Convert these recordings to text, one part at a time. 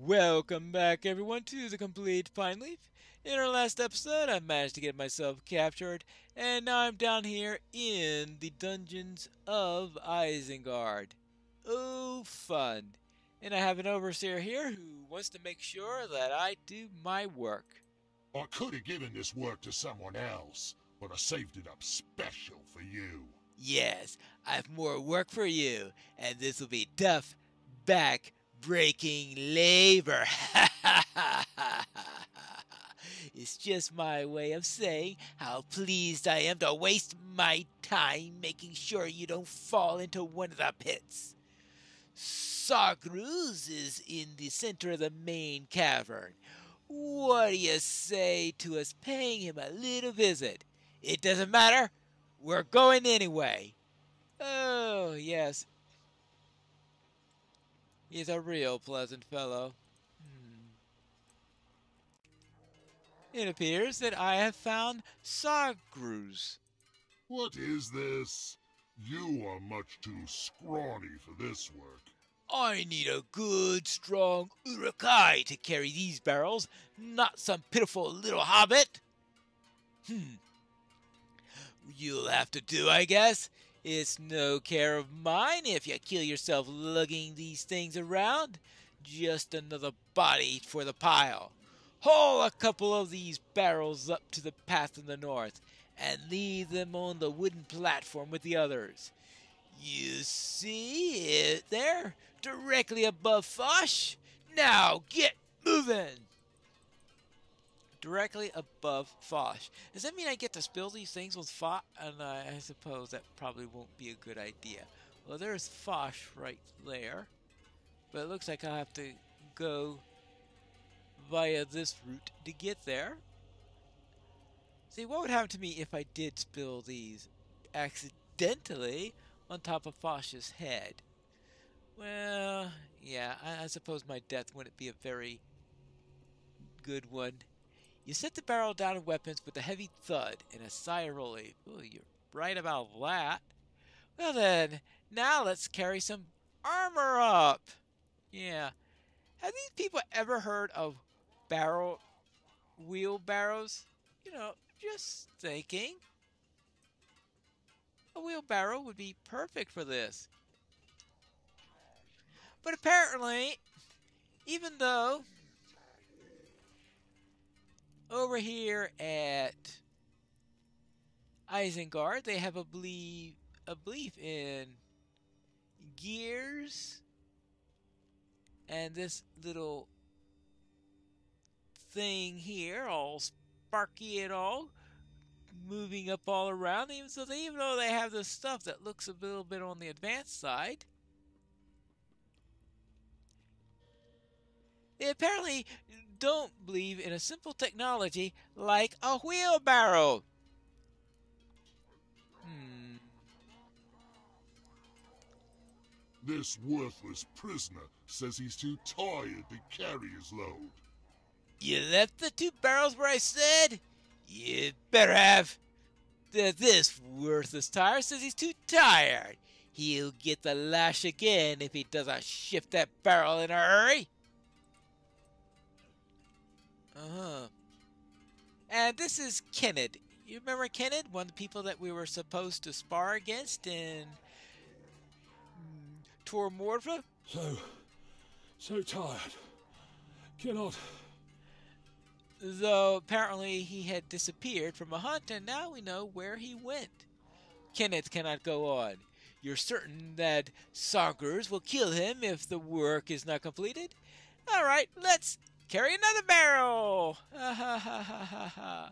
Welcome back, everyone, to the complete Pineleaf. In our last episode, I managed to get myself captured, and now I'm down here in the dungeons of Isengard. Oh, fun. And I have an overseer here who wants to make sure that I do my work. I could have given this work to someone else, but I saved it up special for you. Yes, I have more work for you, and this will be tough, back-breaking labor. It's just my way of saying how pleased I am to waste my time making sure you don't fall into one of the pits. Sargruz is in the center of the main cavern. What do you say to us paying him a little visit? It doesn't matter. We're going anyway. Oh, yes. He's a real pleasant fellow. It appears that I have found Sargruz. What is this? You are much too scrawny for this work. I need a good, strong Urukai to carry these barrels, not some pitiful little hobbit. You'll have to do, I guess. It's no care of mine if you kill yourself lugging these things around. Just another body for the pile. Haul a couple of these barrels up to the path in the north, and leave them on the wooden platform with the others. You see it there, directly above Fosh? Now get moving! Directly above Fosh. Does that mean I get to spill these things with Fosh? And I suppose that probably won't be a good idea. Well, there's Fosh right there. But it looks like I'll have to go via this route to get there. See, what would happen to me if I did spill these accidentally on top of Fosh's head? Well, yeah, I suppose my death wouldn't be a very good one. You set the barrel down of weapons with a heavy thud and a sigh of relief. Oh, you're right about that. Well then, now let's carry some armor up. Yeah. Have these people ever heard of wheelbarrows? You know, just thinking. A wheelbarrow would be perfect for this. But apparently, even though over here at Isengard, they have a belief in gears and this little thing here, all sparky and all, moving up all around. Even though they have this stuff that looks a little bit on the advanced side, they apparently don't believe in a simple technology like a wheelbarrow. This worthless prisoner says he's too tired to carry his load. You left the two barrels where I said? You better have. This worthless tire says he's too tired. He'll get the lash again if he doesn't shift that barrel in a hurry. And this is Kenneth. You remember Kenneth? One of the people that we were supposed to spar against in Tor Mordva? So tired. Cannot. Though apparently he had disappeared from a hunt, and now we know where he went. Kenneth cannot go on. You're certain that Sargruz will kill him if the work is not completed? Alright, let's carry another barrel! I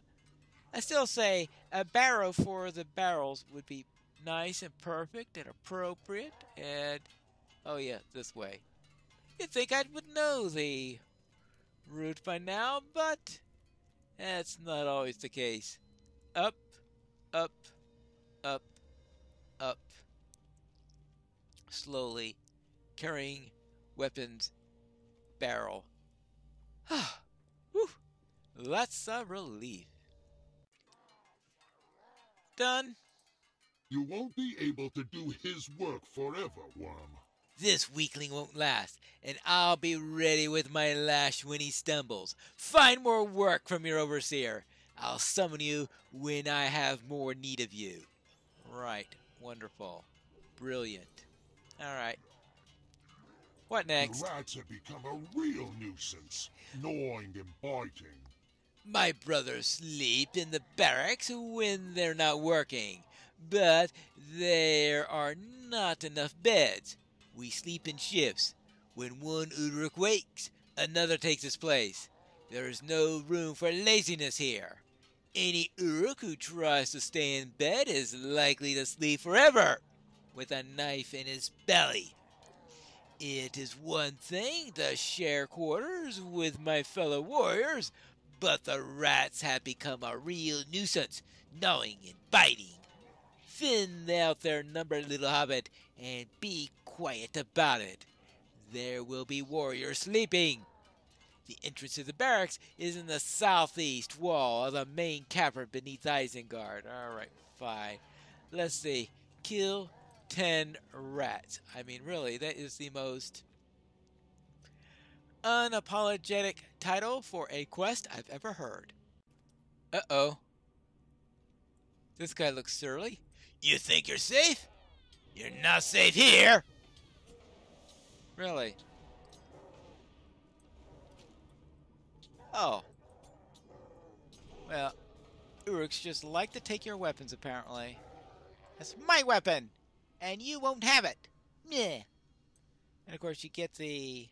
still say a barrow for the barrels would be nice and perfect and appropriate, and oh yeah, this way. You'd think I would know the route by now, but that's not always the case. Up, up, up, up. Slowly carrying weapons barrel. Whew, that's a relief. Done. You won't be able to do his work forever, Worm. This weakling won't last, and I'll be ready with my lash when he stumbles. Find more work from your overseer. I'll summon you when I have more need of you. Right. Wonderful. Brilliant. Alright. What The next? rats have become a real nuisance, gnawing and biting. My brothers sleep in the barracks when they're not working, but there are not enough beds. We sleep in shifts. When one Uruk wakes, another takes his place. There is no room for laziness here. Any Uruk who tries to stay in bed is likely to sleep forever, with a knife in his belly. It is one thing to share quarters with my fellow warriors, but the rats have become a real nuisance, gnawing and biting. Thin out their number, little hobbit, and be quiet about it. There will be warriors sleeping. The entrance to the barracks is in the southeast wall of the main cavern beneath Isengard. Alright, fine. Let's see. Kill 10 rats. I mean, really, that is the most unapologetic title for a quest I've ever heard. Uh-oh. This guy looks surly. You think you're safe? You're not safe here! Really? Oh. Well, Uruks just like to take your weapons, apparently. That's my weapon! And you won't have it! Meh. And of course, you get the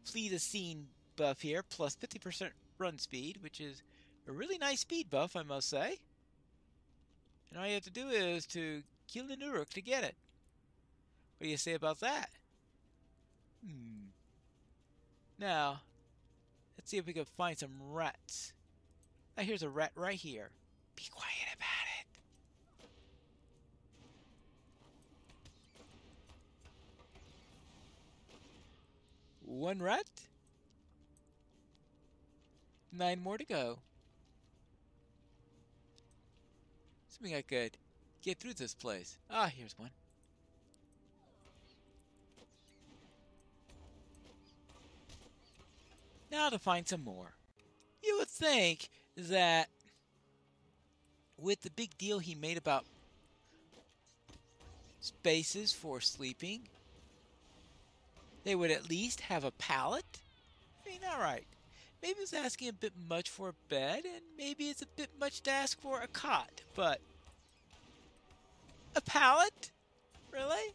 flee the scene buff here, plus 50% run speed, which is a really nice speed buff, I must say. And all you have to do is to kill an Uruk to get it. What do you say about that? Now, let's see if we can find some rats. Now, here's a rat right here. Be quiet about it. One rat. 9 more to go. Assuming I could get through this place. Ah, here's one. Now to find some more. You would think that with the big deal he made about spaces for sleeping, they would at least have a pallet? I mean, alright. Maybe it's asking a bit much for a bed, and maybe it's a bit much to ask for a cot, but a pallet? Really? I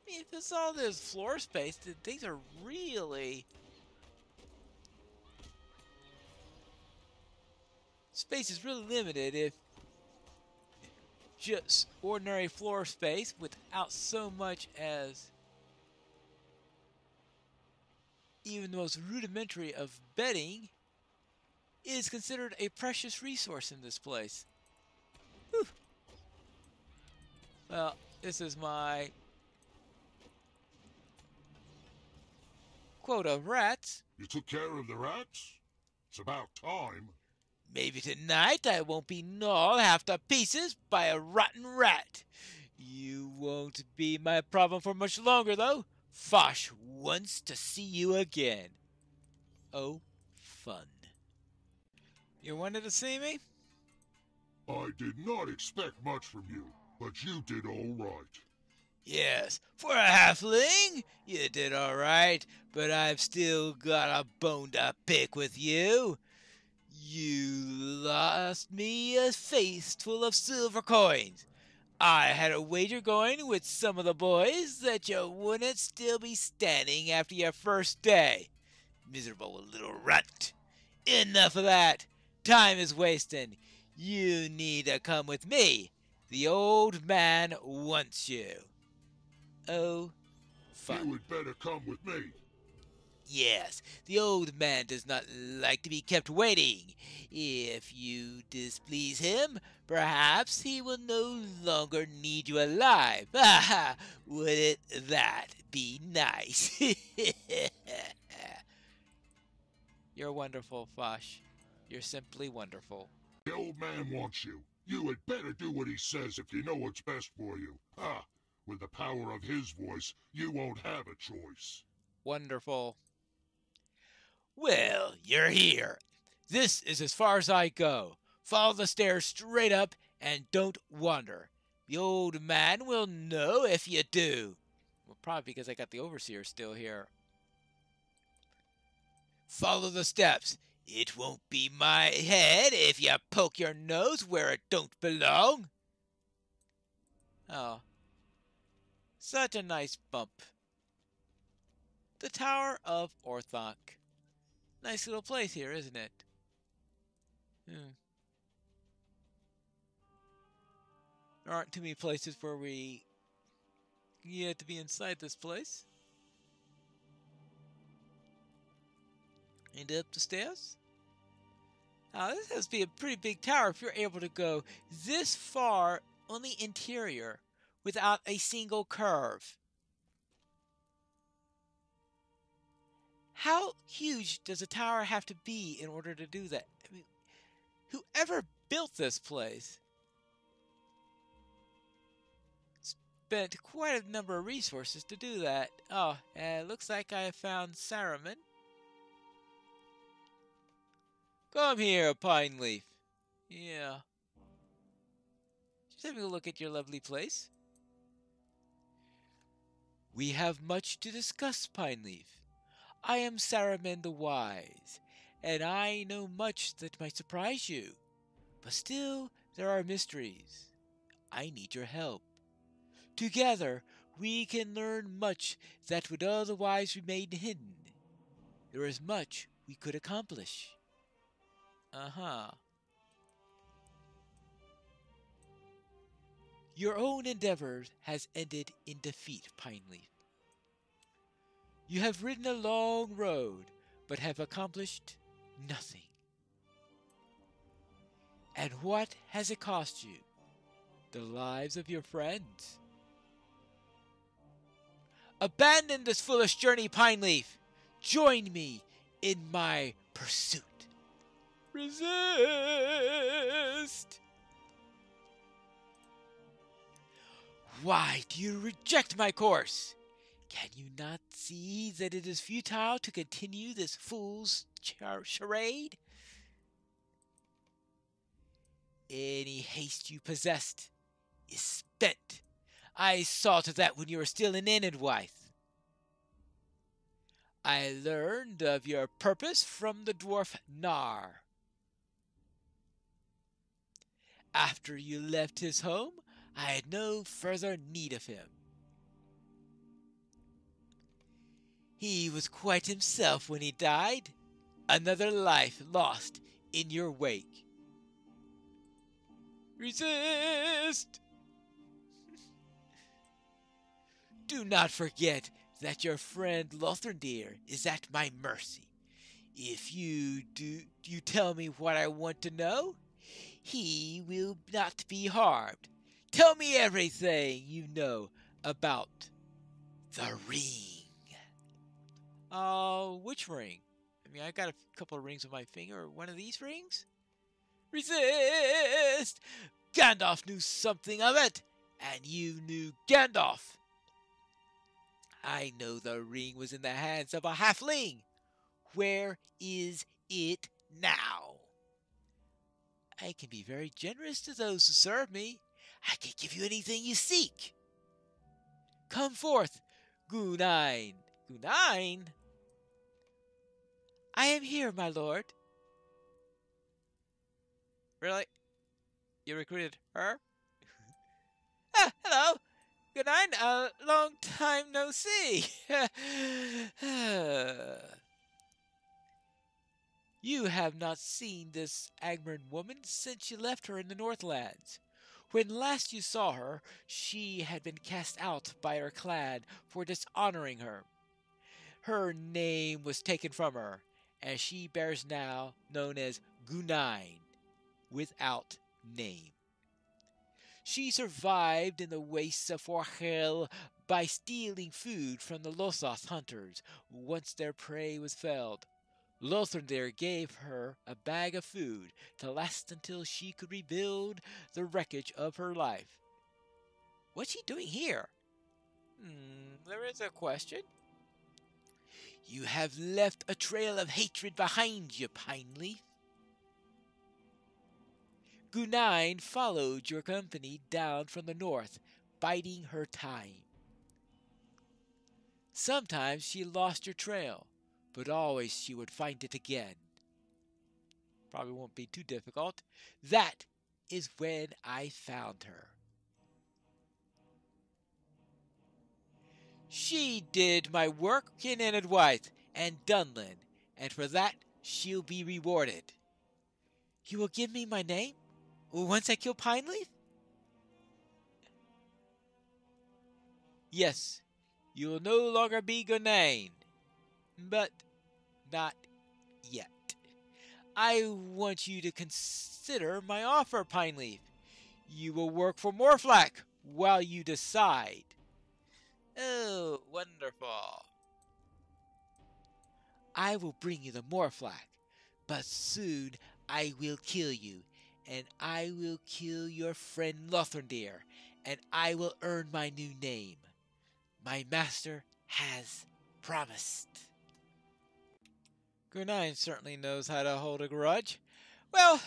mean, if it's all this floor space, then things are really... Space is really limited if just ordinary floor space without so much as even the most rudimentary of bedding is considered a precious resource in this place. Whew. Well, this is my quota of rats. You took care of the rats? It's about time. Maybe tonight I won't be gnawed half to pieces by a rotten rat. You won't be my problem for much longer, though. Fosh wants to see you again. Oh, fun. You wanted to see me? I did not expect much from you, but you did all right. Yes, for a halfling, you did all right, but I've still got a bone to pick with you. You lost me a face full of silver coins. I had a wager going with some of the boys that you wouldn't still be standing after your first day. Miserable little rut. Enough of that. Time is wasting. You need to come with me. The old man wants you. Oh, fun. You would better come with me. Yes, the old man does not like to be kept waiting. If you displease him, perhaps he will no longer need you alive. Ha ha! Wouldn't that be nice? You're wonderful, Fosh. You're simply wonderful. The old man wants you. You had better do what he says if you know what's best for you. Ah, With the power of his voice, you won't have a choice. Wonderful. Well, you're here. This is as far as I go. Follow the stairs straight up and don't wander. The old man will know if you do. Well, probably because I got the overseer still here. Follow the steps. It won't be my head if you poke your nose where it don't belong. Oh. Such a nice bump. The Tower of Orthanc. Nice little place here, isn't it? There aren't too many places where we get to be inside this place. And up the stairs. Now, this has to be a pretty big tower if you're able to go this far on the interior without a single curve. How huge does a tower have to be in order to do that? I mean, whoever built this place spent quite a number of resources to do that. Oh, and it looks like I have found Saruman. Come here, Pineleaf. Yeah. Just having a look at your lovely place. We have much to discuss, Pineleaf. I am Saruman the Wise, and I know much that might surprise you. But still, there are mysteries. I need your help. Together, we can learn much that would otherwise remain hidden. There is much we could accomplish. Your own endeavors has ended in defeat, Pineleaf. You have ridden a long road, but have accomplished nothing. And what has it cost you? The lives of your friends. Abandon this foolish journey, Pineleaf. Join me in my pursuit. Resist! Why do you reject my course? Can you not see that it is futile to continue this fool's charade? Any haste you possessed is spent. I saw to that when you were still an Enidwife. I learned of your purpose from the dwarf Nar. After you left his home, I had no further need of him. He was quite himself when he died. Another life lost in your wake. Resist! Do not forget that your friend Lothair is at my mercy. If you tell me what I want to know, he will not be harmed. Tell me everything you know about the ring. Which ring? I mean, I got a couple of rings on my finger. One of these rings? Resist! Gandalf knew something of it, and you knew Gandalf. I know the ring was in the hands of a halfling. Where is it now? I can be very generous to those who serve me. I can give you anything you seek. Come forth, Gunine. Gunine? I am here, my lord. Really? You recruited her? Hello. Gunine, long time no see. You have not seen this Agmern woman since you left her in the Northlands. When last you saw her, she had been cast out by her clan for dishonoring her. Her name was taken from her, and she bears now known as Gunine, without name. She survived in the wastes of Forhel by stealing food from the Lothoth hunters once their prey was felled. Lothair gave her a bag of food to last until she could rebuild the wreckage of her life. What's she doing here? There is a question. You have left a trail of hatred behind you, Pineleaf. Gunine followed your company down from the north, biding her time. Sometimes she lost your trail, but always she would find it again. Probably won't be too difficult. That is when I found her. She did my work in Enedwythe and Dunlin, and for that she'll be rewarded. You will give me my name once I kill Pineleaf? Yes, you will no longer be Gunine, but not yet. I want you to consider my offer, Pineleaf. You will work for Morflack while you decide. Oh, wonderful. I will bring you the Morflack, but soon I will kill you, and I will kill your friend Lothrindir, and I will earn my new name. My master has promised. Gunine certainly knows how to hold a grudge. Well,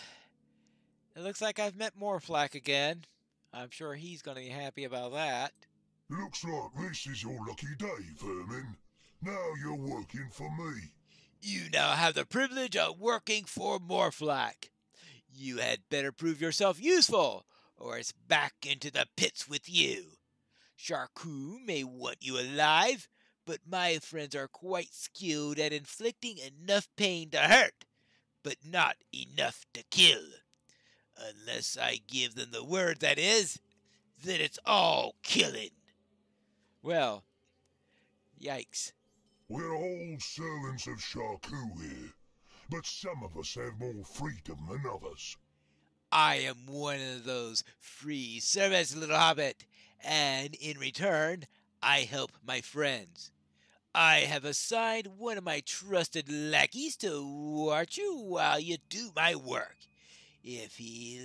it looks like I've met Morflack again. I'm sure he's going to be happy about that. Looks like this is your lucky day, Vermin. Now you're working for me. You now have the privilege of working for Morflack. You had better prove yourself useful, or it's back into the pits with you. Charcot may want you alive, but my friends are quite skilled at inflicting enough pain to hurt, but not enough to kill. Unless I give them the word, that is, then it's all killing. Well, yikes. We're all servants of Charcot here, but some of us have more freedom than others. I am one of those free servants, little hobbit, and in return, I help my friends. I have assigned one of my trusted lackeys to watch you while you do my work. If he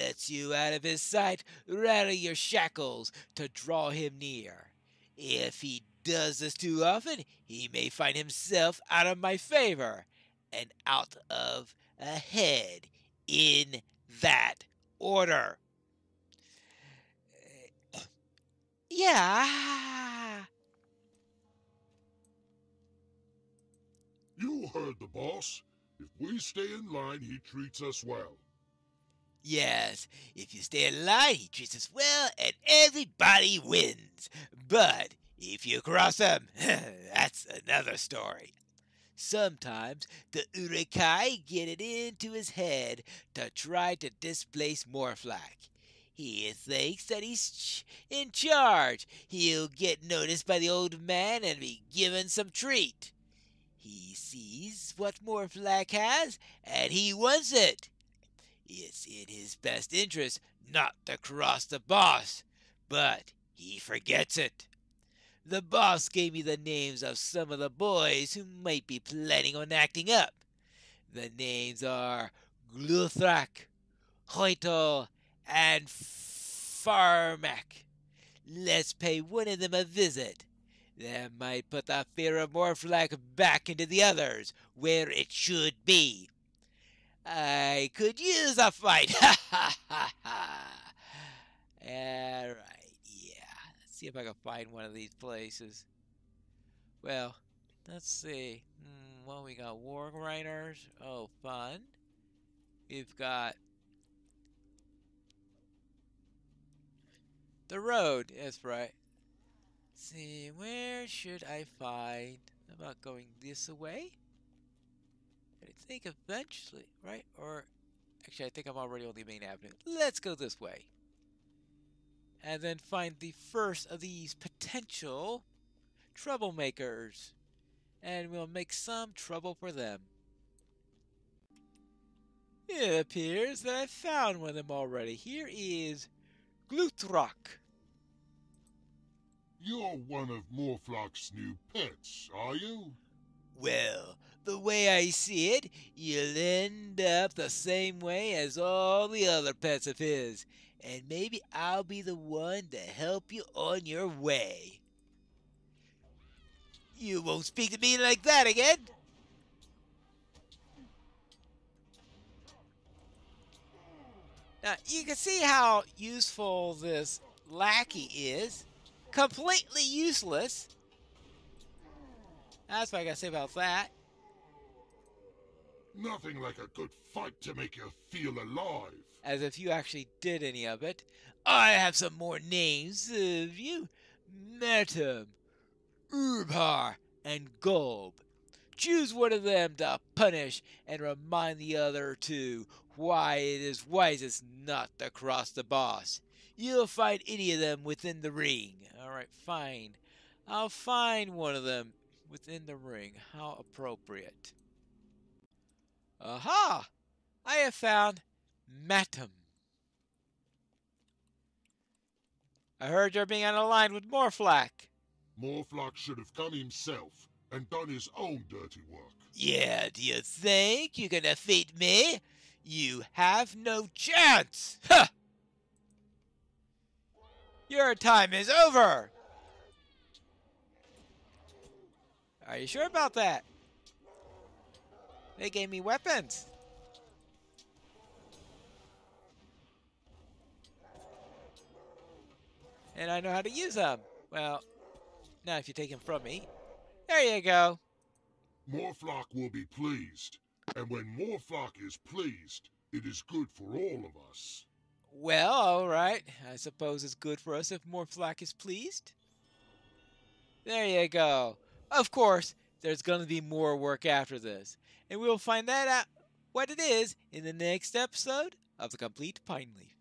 lets you out of his sight, rattle your shackles to draw him near. If he does this too often, he may find himself out of my favor, and out of ahead in that order. Yeah. You heard the boss. If we stay in line, he treats us well. Yes, if you stay in line, he treats us well, and everybody wins. But if you cross him, that's another story. Sometimes the Urukai get it into his head to try to displace Morflack. He thinks that he's in charge. He'll get noticed by the old man and be given some treat. He sees what Morflack has, and he wants it. It's in his best interest not to cross the boss, but he forgets it. The boss gave me the names of some of the boys who might be planning on acting up. The names are Gluthrak, Hoitel, and Farmak. Let's pay one of them a visit. That might put the fear of Morflack back into the others, where it should be. I could use a fight. Ha ha ha ha. Alright, yeah. Let's see if I can find one of these places. Well, let's see. Well, we got War Riders. Oh, fun. We've got the road. That's right. Let's see, where should I find? How about going this way? I think eventually, right? Or actually, I think I'm already on the main avenue. Let's go this way. And then find the first of these potential troublemakers. And we'll make some trouble for them. It appears that I found one of them already. Here is Gluthrak. You're one of Morflack's new pets, are you? Well, the way I see it, you'll end up the same way as all the other pets of his, and maybe I'll be the one to help you on your way. You won't speak to me like that again. Now, you can see how useful this lackey is. Completely useless. That's what I gotta say about that. Nothing like a good fight to make you feel alive. As if you actually did any of it. I have some more names. Have you met him? Urbhar and Gulb. Choose one of them to punish and remind the other two why it is wisest not to cross the boss. You'll find any of them within the ring. Alright, fine. I'll find one of them within the ring. How appropriate. Aha! I have found Matum. I heard you're being aligned with Morflack. Morflock should have come himself and done his own dirty work. Yeah, do you think you can defeat me? You have no chance! Ha! Your time is over! Are you sure about that? They gave me weapons. And I know how to use them. Well, not if you take them from me. There you go. Morflock will be pleased, and when Morflock is pleased, it is good for all of us. Well, alright. I suppose it's good for us if Morflack is pleased. There you go. Of course, there's going to be more work after this. And we'll find that out what it is in the next episode of The Complete Pineleaf.